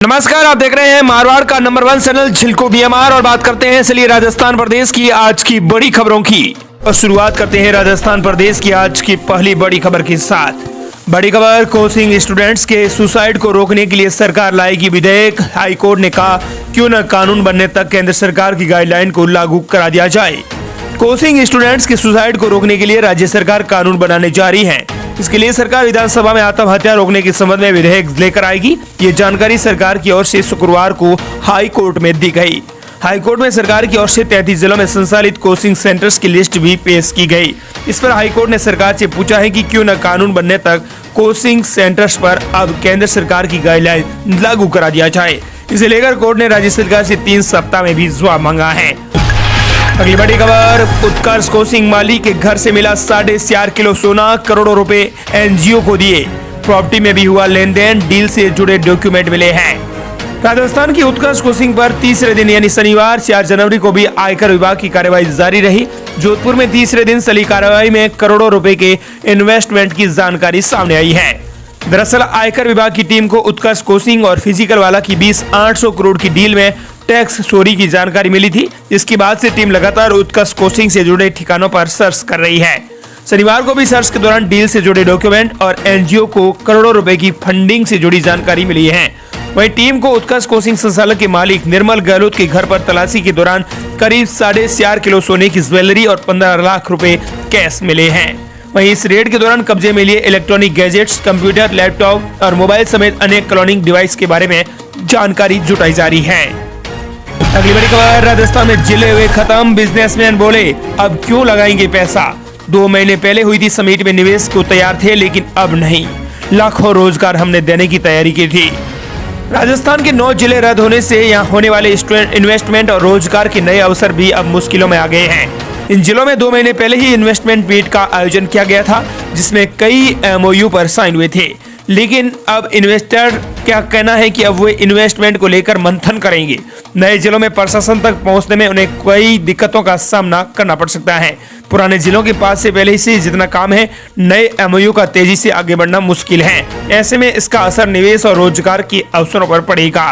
नमस्कार, आप देख रहे हैं मारवाड़ का नंबर 1 चैनल झिलको बीएमआर और बात करते हैं चलिए राजस्थान प्रदेश की आज की बड़ी खबरों की। और शुरुआत करते हैं राजस्थान प्रदेश की आज की पहली बड़ी खबर के साथ। बड़ी खबर, कोचिंग स्टूडेंट्स के सुसाइड को रोकने के लिए सरकार लाएगी विधेयक। हाईकोर्ट ने कहा क्यों न कानून बनने तक केंद्र सरकार की गाइडलाइन को लागू करा दिया जाए। कोचिंग स्टूडेंट्स के सुसाइड को रोकने के लिए राज्य सरकार कानून बनाने जा रही है। इसके लिए सरकार विधानसभा में आत्महत्या रोकने के संबंध में विधेयक लेकर आएगी। ये जानकारी सरकार की ओर से शुक्रवार को हाई कोर्ट में दी गई। हाई कोर्ट में सरकार की ओर से 33 जिलों में संचालित कोचिंग सेंटर्स की लिस्ट भी पेश की गई। इस पर हाई कोर्ट ने सरकार से पूछा है कि क्यों न कानून बनने तक कोचिंग सेंटर्स पर अब केंद्र सरकार की गाइडलाइन लागू करा दिया जाए। इसे लेकर कोर्ट ने राज्य सरकार से 3 सप्ताह में भी जवाब मांगा है। अगली बड़ी खबर, उत्कर्ष कोचिंग माली के घर से मिला 4.5 किलो सोना, करोड़ों रुपए एनजीओ को दिए। प्रॉपर्टी में भी हुआ लेन देन, डील से जुड़े डॉक्यूमेंट मिले हैं। राजस्थान की उत्कर्ष कोचिंग पर तीसरे दिन यानी शनिवार 4 जनवरी को भी आयकर विभाग की कार्रवाई जारी रही। जोधपुर में तीसरे दिन चली कार्रवाई में करोड़ों रुपए के इन्वेस्टमेंट की जानकारी सामने आई है। दरअसल आयकर विभाग की टीम को उत्कर्ष कोचिंग और फिजिकल वाला की 20,800 करोड़ की डील में टैक्स चोरी की जानकारी मिली थी। इसके बाद से टीम लगातार उत्कर्ष कोचिंग से जुड़े ठिकानों पर सर्च कर रही है। शनिवार को भी सर्च के दौरान डील से जुड़े डॉक्यूमेंट और एनजीओ को करोड़ों रुपए की फंडिंग से जुड़ी जानकारी मिली है। वहीं टीम को उत्कर्ष कोचिंग संचालक के मालिक निर्मल गहलोत के घर पर तलाशी के दौरान करीब 4.5 किलो सोने की ज्वेलरी और 15 लाख रुपए कैश मिले हैं। वहीं इस रेड के दौरान कब्जे में लिए इलेक्ट्रॉनिक गैजेट्स, कंप्यूटर, लैपटॉप और मोबाइल समेत अनेक क्लोनिंग डिवाइस के बारे में जानकारी जुटाई जा रही है। अगली बड़ी खबर, राजस्थान में जिले हुए खत्म, बिजनेसमैन बोले अब क्यों लगाएंगे पैसा। 2 महीने पहले हुई थी समिट में निवेश को तैयार थे, लेकिन अब नहीं। लाखों रोजगार हमने देने की तैयारी की थी। राजस्थान के 9 जिले रद्द होने से यहाँ होने वाले इन्वेस्टमेंट और रोजगार के नए अवसर भी अब मुश्किलों में आ गए हैं। इन जिलों में 2 महीने पहले ही इन्वेस्टमेंट मीट का आयोजन किया गया था, जिसमें कई एमओयू पर साइन हुए थे। लेकिन अब इन्वेस्टर क्या कहना है कि अब वो इन्वेस्टमेंट को लेकर मंथन करेंगे। नए जिलों में प्रशासन तक पहुंचने में उन्हें कई दिक्कतों का सामना करना पड़ सकता है। पुराने जिलों के पास से पहले से जितना काम है, नए एमओयू का तेजी से आगे बढ़ना मुश्किल है। ऐसे में इसका असर निवेश और रोजगार के अवसरों पर पड़ेगा।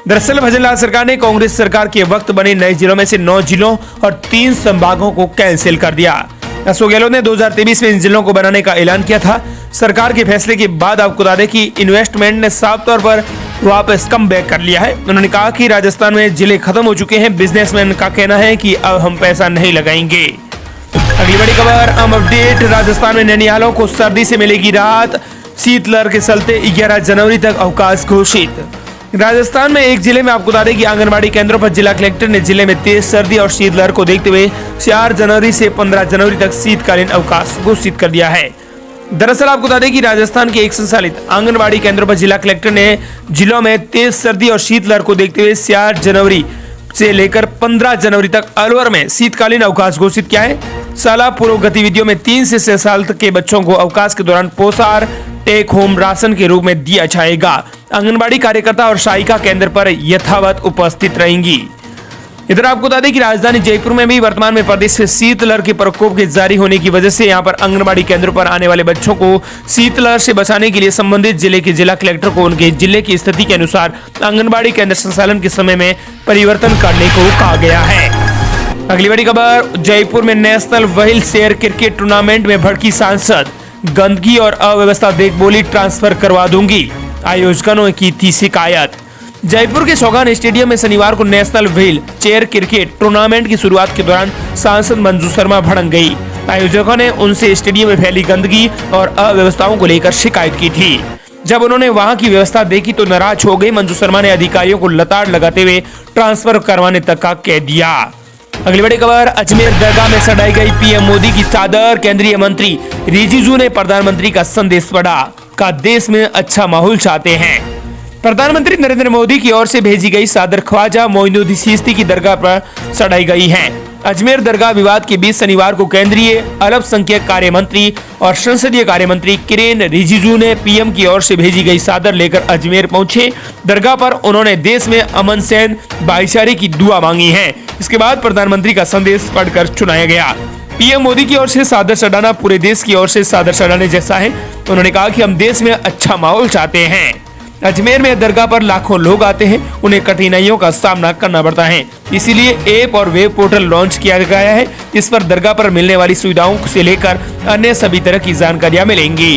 दरअसल भजनलाल सरकार ने कांग्रेस सरकार के वक्त बने नए जिलों में से 9 जिलों और 3 संभागों को कैंसिल कर दिया। अशोक गहलोत ने 2023 में इन जिलों को बनाने का ऐलान किया था। सरकार के फैसले के बाद आपको बता दें कि इन्वेस्टमेंट ने साफ तौर पर वापस कम बैक कर लिया है। उन्होंने कहा कि राजस्थान में जिले खत्म हो चुके हैं। बिजनेसमैन का कहना है कि अब हम पैसा नहीं लगाएंगे। अगली बड़ी खबर, अपडेट, राजस्थान में ननिहालों को सर्दी से मिलेगी राहत। शीतलहर के चलते 11 जनवरी तक अवकाश घोषित। राजस्थान में एक जिले में आपको बता दें कि आंगनबाड़ी केंद्रों पर जिला कलेक्टर ने जिले में तेज सर्दी और शीतलहर को देखते हुए 4 जनवरी से 15 जनवरी तक शीतकालीन अवकाश घोषित कर दिया है। दरअसल आपको बता दें कि राजस्थान के एक संचालित आंगनबाड़ी केंद्रों पर जिला कलेक्टर ने जिलों में तेज सर्दी और शीतलहर को देखते हुए 4 जनवरी से लेकर 15 जनवरी तक अलवर में शीतकालीन अवकाश घोषित किया है। शाला पूर्व गतिविधियों में 3 से 6 साल तक के बच्चों को अवकाश के दौरान पोषाहार टेक होम राशन के रूप में दिया जाएगा। आंगनबाड़ी कार्यकर्ता और सहायिका केंद्र पर यथावत उपस्थित रहेंगी। इधर आपको बता दें कि राजधानी जयपुर में भी वर्तमान में प्रदेश में शीतलहर के प्रकोप के जारी होने की वजह से यहां पर आंगनबाड़ी केंद्रों पर आने वाले बच्चों को शीतलहर से बचाने के लिए संबंधित जिले के जिला कलेक्टर को उनके जिले की स्थिति के अनुसार आंगनबाड़ी केंद्र संचालन के समय में परिवर्तन करने को कहा गया है। अगली बड़ी खबर, जयपुर में national wheel chair cricket tournament में भड़की सांसद, गंदगी और अव्यवस्था देख बोली ट्रांसफर करवा दूंगी। आयोजकों ने की थी शिकायत। जयपुर के चौगान स्टेडियम में शनिवार को national wheel chair cricket tournament की शुरुआत के दौरान सांसद मंजू शर्मा भड़क गई। आयोजकों ने उनसे स्टेडियम में फैली गंदगी और अव्यवस्थाओं को लेकर शिकायत की थी। जब उन्होंने वहां की व्यवस्था देखी तो नाराज हो गई। मंजू शर्मा ने अधिकारियों को लताड़ लगाते हुए ट्रांसफर करवाने तक का कह दिया। अगली बड़ी खबर, अजमेर दरगाह में सजाई गई पीएम मोदी की चादर। केंद्रीय मंत्री रिजिजू ने प्रधानमंत्री का संदेश पढ़ा, का देश में अच्छा माहौल चाहते हैं। प्रधानमंत्री नरेंद्र मोदी की ओर से भेजी गई चादर ख्वाजा मोइनुद्दीन चिश्ती की दरगाह पर सजाई गई है। अजमेर दरगाह विवाद के बीच शनिवार को केंद्रीय अल्पसंख्यक कार्य मंत्री और संसदीय कार्य मंत्री किरेन रिजिजू ने पीएम की ओर से भेजी गई चादर लेकर अजमेर पहुंचे। दरगाह पर उन्होंने देश में अमन सैन भाईचारे की दुआ मांगी है। इसके बाद प्रधानमंत्री का संदेश पढ़कर सुनाया गया। पीएम मोदी की ओर से चादर चढ़ाना पूरे देश की ओर से चादर चढ़ाने जैसा है। उन्होंने कहा कि हम देश में अच्छा माहौल चाहते हैं। अजमेर में दरगाह पर लाखों लोग आते हैं, उन्हें कठिनाइयों का सामना करना पड़ता है। इसीलिए ऐप और वेब पोर्टल लॉन्च किया गया है। इस पर दरगाह पर मिलने वाली सुविधाओं से लेकर अन्य सभी तरह की जानकारियां मिलेंगी।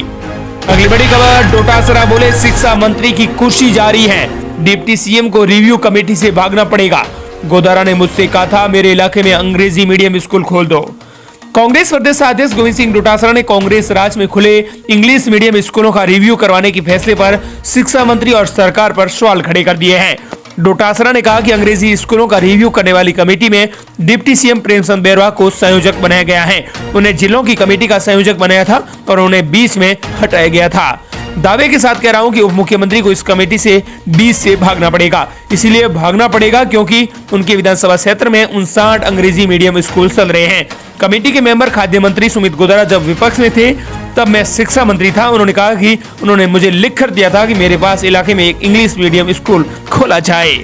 अगली बड़ी खबर, डोटासरा बोले शिक्षा मंत्री की कुर्सी जारी है, डिप्टी सीएम को रिव्यू कमेटी से भागना पड़ेगा। गोदारा ने मुझसे कहा था मेरे इलाके में अंग्रेजी मीडियम स्कूल खोल दो। कांग्रेस प्रदेश अध्यक्ष गोविंद सिंह डोटासरा ने कांग्रेस राज में खुले इंग्लिश मीडियम स्कूलों का रिव्यू करवाने के फैसले पर शिक्षा मंत्री और सरकार पर सवाल खड़े कर दिए हैं। डोटासरा ने कहा कि अंग्रेजी स्कूलों का रिव्यू करने वाली कमेटी में डिप्टी सीएम प्रेमचंद बैरवा को संयोजक बनाया गया है। उन्हें जिलों की कमेटी का संयोजक बनाया था और उन्हें बीच में हटाया गया था। दावे के साथ कह रहा हूं कि उप मुख्यमंत्री को इस कमेटी से बीच से भागना पड़ेगा। इसीलिए भागना पड़ेगा क्योंकि उनके विधानसभा क्षेत्र में 59 अंग्रेजी मीडियम स्कूल चल रहे हैं। कमेटी के मेंबर खाद्य मंत्री सुमित गोदारा जब विपक्ष में थे तब मैं शिक्षा मंत्री था। उन्होंने कहा कि उन्होंने मुझे लिख कर दिया था कि मेरे पास इलाके में एक इंग्लिश मीडियम स्कूल खोला जाए।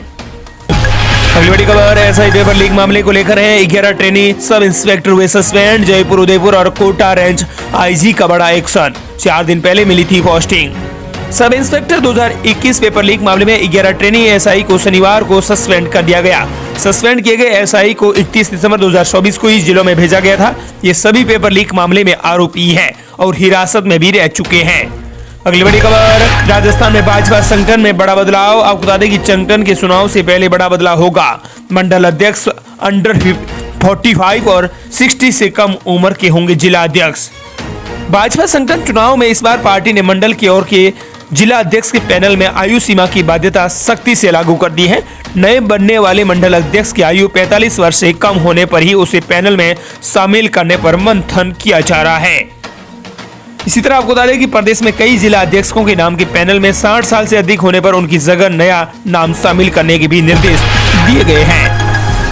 अगली बड़ी खबर, एसआई पेपर लीक मामले को लेकर है। 11 ट्रेनी सब इंस्पेक्टर हुए सस्पेंड। जयपुर, उदयपुर और कोटा रेंज आईजी का बड़ा एक्शन। 4 दिन पहले मिली थी posting. Sub inspector 2021 paper leak मामले में 11 ट्रेनी एसआई को शनिवार को सस्पेंड कर दिया गया। सस्पेंड किए गए एसआई को 31 दिसंबर 2024 को इस जिलों में भेजा गया था। ये सभी पेपर लीक मामले में आरोपी हैं और हिरासत में भी रह चुके हैं। अगली बड़ी खबर, राजस्थान में भाजपा संगठन में बड़ा बदलाव। आपको बता दें कि संगठन के चुनाव से पहले बड़ा बदलाव होगा। मंडल अध्यक्ष अंडर 45 और 60 से कम उम्र के होंगे जिला अध्यक्ष। भाजपा संगठन चुनाव में इस बार पार्टी ने मंडल की ओर के जिला अध्यक्ष के पैनल में आयु सीमा की बाध्यता सख्ती से लागू कर दी है। नए बनने वाले मंडल अध्यक्ष की आयु 45 वर्ष से कम होने पर ही उसे पैनल में शामिल करने पर मंथन किया जा रहा है। इसी तरह आपको बता दें कि प्रदेश में कई जिला अध्यक्षों के नाम के पैनल में 60 साल से अधिक होने पर उनकी जगह नया नाम शामिल करने के भी निर्देश दिए गए हैं।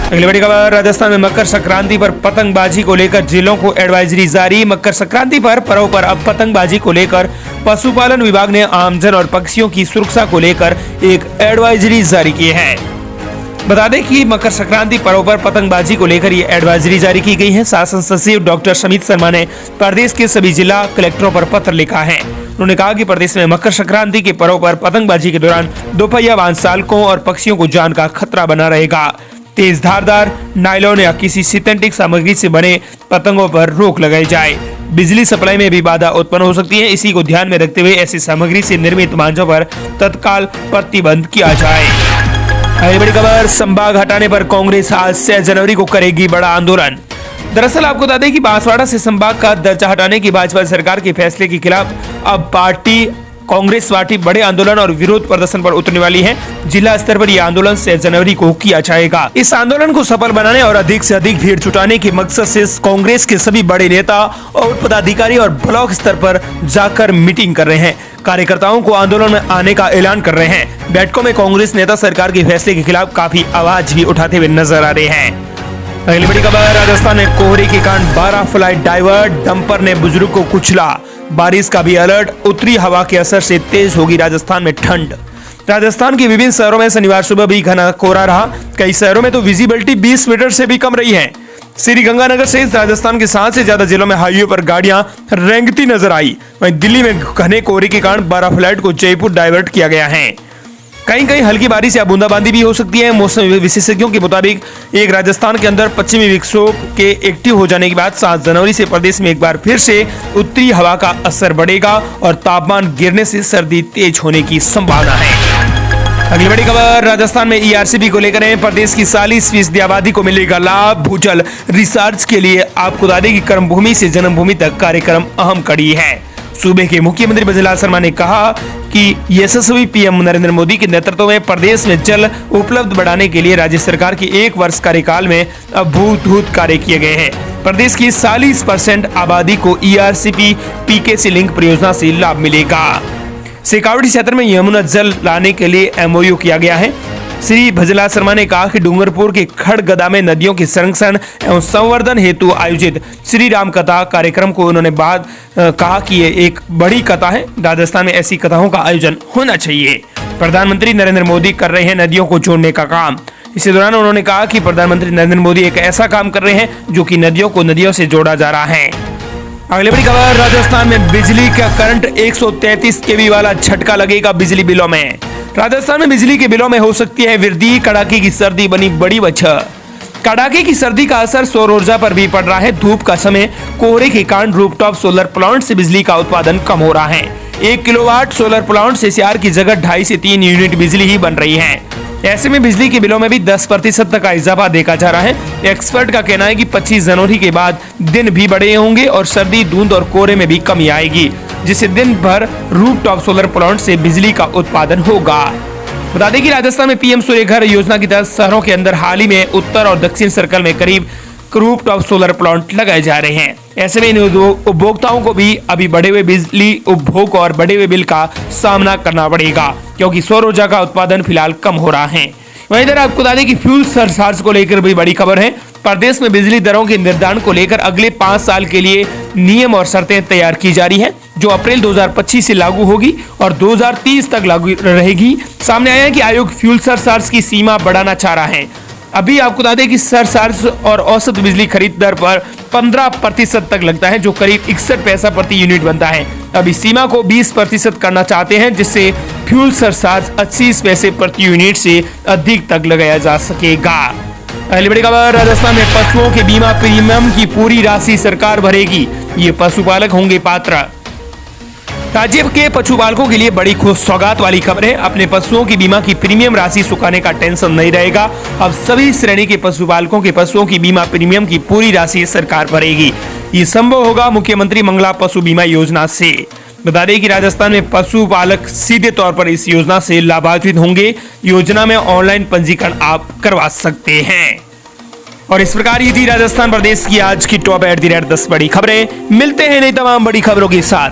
अगली बड़ी खबर, राजस्थान में मकर संक्रांति पर पतंगबाजी को लेकर जिलों को एडवाइजरी जारी। मकर संक्रांति पर पर्व पर अब पतंगबाजी को लेकर पशुपालन विभाग ने आमजन और पक्षियों की सुरक्षा को लेकर एक एडवाइजरी जारी की है। बता दें कि मकर संक्रांति पर्व पर पतंगबाजी को लेकर ये एडवाइजरी जारी की गई है। शासन सचिव डॉक्टर समित शर्मा ने प्रदेश के सभी जिला कलेक्टरों पर पत्र लिखा है। उन्होंने कहा कि प्रदेश में मकर संक्रांति के पर्व पर पतंगबाजी के दौरान दोपहिया वाहन चालकों और पक्षियों को जान का खतरा बना रहेगा। तेज धारदार नायलॉन या किसी सिंथेटिक सामग्री से बने पतंगों पर रोक लगाई जाए। बिजली सप्लाई में भी बाधा उत्पन्न हो सकती है। इसी को ध्यान में रखते हुए ऐसी सामग्री से निर्मित मांझों पर तत्काल प्रतिबंध किया जाए। अगली बड़ी खबर, संभाग हटाने पर कांग्रेस आज 6 जनवरी को करेगी बड़ा आंदोलन। दरअसल आपको बता दें कि बांसवाड़ा से संभाग का दर्जा हटाने की भाजपा सरकार के फैसले के खिलाफ अब कांग्रेस पार्टी बड़े आंदोलन और विरोध प्रदर्शन पर उतरने वाली है। जिला स्तर पर यह आंदोलन 6 जनवरी को किया जाएगा। इस आंदोलन को सफल बनाने और अधिक से अधिक भीड़ जुटाने के मकसद से कांग्रेस के सभी बड़े नेता और पदाधिकारी और ब्लॉक स्तर पर जाकर मीटिंग कर रहे हैं। कार्यकर्ताओं को आंदोलन में आने का ऐलान कर रहे हैं। बैठकों में कांग्रेस नेता सरकार के फैसले के खिलाफ काफी आवाज भी उठाते हुए नजर आ रहे हैं। अगली बड़ी खबर, राजस्थान में कोहरे के कारण 12 फ्लाइट डाइवर्ट। डंपर ने बुजुर्ग को कुचला। बारिश का भी अलर्ट। उत्तरी हवा के असर से तेज होगी राजस्थान में ठंड। राजस्थान के विभिन्न शहरों में शनिवार सुबह भी घना कोहरा रहा। कई शहरों में तो विजिबिलिटी 20 मीटर से भी कम रही है। श्री गंगानगर सहित राजस्थान के 7 से ज्यादा जिलों में हाईवे पर गाड़ियां रेंगती नजर आई। वहीं दिल्ली में घने कोहरे के कारण 12 फ्लाइट को जयपुर डाइवर्ट किया गया है। कहीं कहीं हल्की बारिश या बूंदाबांदी भी हो सकती है। मौसम विशेषज्ञों के मुताबिक एक राजस्थान के अंदर पश्चिमी विक्षोभ के एक्टिव हो जाने के बाद 7 जनवरी से प्रदेश में एक बार फिर से उत्तरी हवा का असर बढ़ेगा और तापमान गिरने से सर्दी तेज होने की संभावना है। अगली बड़ी खबर, राजस्थान में ईआरसीबी को लेकर है। प्रदेश की 40% आबादी को मिलेगा लाभ। भूजल रिसर्च के लिए आपको बता दें कि कर्मभूमि से जन्मभूमि तक कार्यक्रम अहम कड़ी है। सूबे के मुख्यमंत्री भजनलाल शर्मा ने कहा कि यशस्वी पीएम नरेंद्र मोदी के नेतृत्व में प्रदेश में जल उपलब्ध बढ़ाने के लिए राज्य सरकार के 1 वर्ष कार्यकाल में अभूतपूर्व कार्य किए गए हैं। प्रदेश की 40% आबादी को ईआरसीपी पीकेसी लिंक परियोजना से लाभ मिलेगा। शेखावाटी क्षेत्र में यमुना जल लाने के लिए एमओयू किया गया है। श्री भजनलाल शर्मा ने कहा कि डूंगरपुर के खड़गदा में नदियों के संरक्षण एवं संवर्धन हेतु आयोजित श्री राम कथा कार्यक्रम को उन्होंने कहा कि ये एक बड़ी कथा है। राजस्थान में ऐसी कथाओं का आयोजन होना चाहिए। प्रधानमंत्री नरेंद्र मोदी कर रहे हैं नदियों को जोड़ने का काम। इसी दौरान उन्होंने कहा कि प्रधानमंत्री नरेंद्र मोदी एक ऐसा काम कर रहे हैं जो कि नदियों को नदियों से जोड़ा जा रहा है। अगली बड़ी खबर, राजस्थान में बिजली का करंट 133 केवी वाला झटका लगेगा बिजली बिलों में। राजस्थान में बिजली के बिलों में हो सकती है वृद्धि, कड़ाके की सर्दी बनी बड़ी वजह। कड़ाके की सर्दी का असर सौर ऊर्जा पर भी पड़ रहा है। धूप का समय, कोहरे के कारण रूफटॉप सोलर प्लांट से बिजली का उत्पादन कम हो रहा है। 1 किलोवाट सोलर प्लांट से SCR की जगह 2.5 से 3 यूनिट बिजली ही बन रही है। ऐसे में बिजली के बिलों में भी 10% तक का इजाफा देखा जा रहा है। एक्सपर्ट का कहना है कि 25 जनवरी के बाद दिन भी बड़े होंगे और सर्दी, धुंध और कोहरे में भी कमी आएगी, जिससे दिन भर रूफटॉप सोलर प्लांट से बिजली का उत्पादन होगा। बता दें कि राजस्थान में PM सूर्य घर योजना के तहत शहरों के अंदर हाल ही में उत्तर और दक्षिण सर्कल में करीब रूफटॉप सोलर प्लांट लगाए जा रहे हैं। ऐसे में इन उपभोक्ताओं को भी अभी बढ़े हुए बिजली उपभोग और बढ़े हुए बिल का सामना करना पड़ेगा, क्योंकि सौर ऊर्जा का उत्पादन फिलहाल कम हो रहा है। वहीं इधर आपको बता दें कि फ्यूल सरचार्ज को लेकर भी बड़ी खबर है। प्रदेश में बिजली दरों के निर्धारण को लेकर अगले 5 साल के लिए नियम और शर्तें तैयार की जा रही है, जो अप्रैल 2025 से लागू होगी और 2030 तक लागू रहेगी। सामने आया है कि आयोग फ्यूल सरचार्ज की सीमा बढ़ाना चाह रहा है। अभी आपको बता दें कि सरचार्ज और औसत बिजली खरीद दर पर 15% तक लगता है, जो करीब 61 पैसा प्रति यूनिट बनता है। अब इस सीमा को 20% करना चाहते हैं, जिससे फ्यूल सरचार्ज 80 पैसे प्रति यूनिट से अधिक तक लगाया जा सकेगा। अगली बड़ी खबर, राजस्थान में पशुओं के बीमा प्रीमियम की पूरी राशि सरकार भरेगी, ये पशुपालक होंगे पात्र। राज्य के पशुपालकों के लिए बड़ी खुश सौगात वाली खबर है। अपने पशुओं की बीमा की प्रीमियम राशि चुकाने का टेंशन नहीं रहेगा। अब सभी श्रेणी के पशुपालकों के पशुओं की बीमा प्रीमियम की पूरी राशि सरकार भरेगी। ये संभव होगा मुख्यमंत्री मंगला पशु बीमा योजना से। बता दें कि राजस्थान में पशुपालक सीधे तौर पर इस योजना से लाभान्वित होंगे। योजना में ऑनलाइन पंजीकरण आप करवा सकते हैं। और इस प्रकार ये थी राजस्थान प्रदेश की आज की टॉप @ 10 बड़ी खबरें। मिलते हैं नई तमाम बड़ी खबरों के साथ।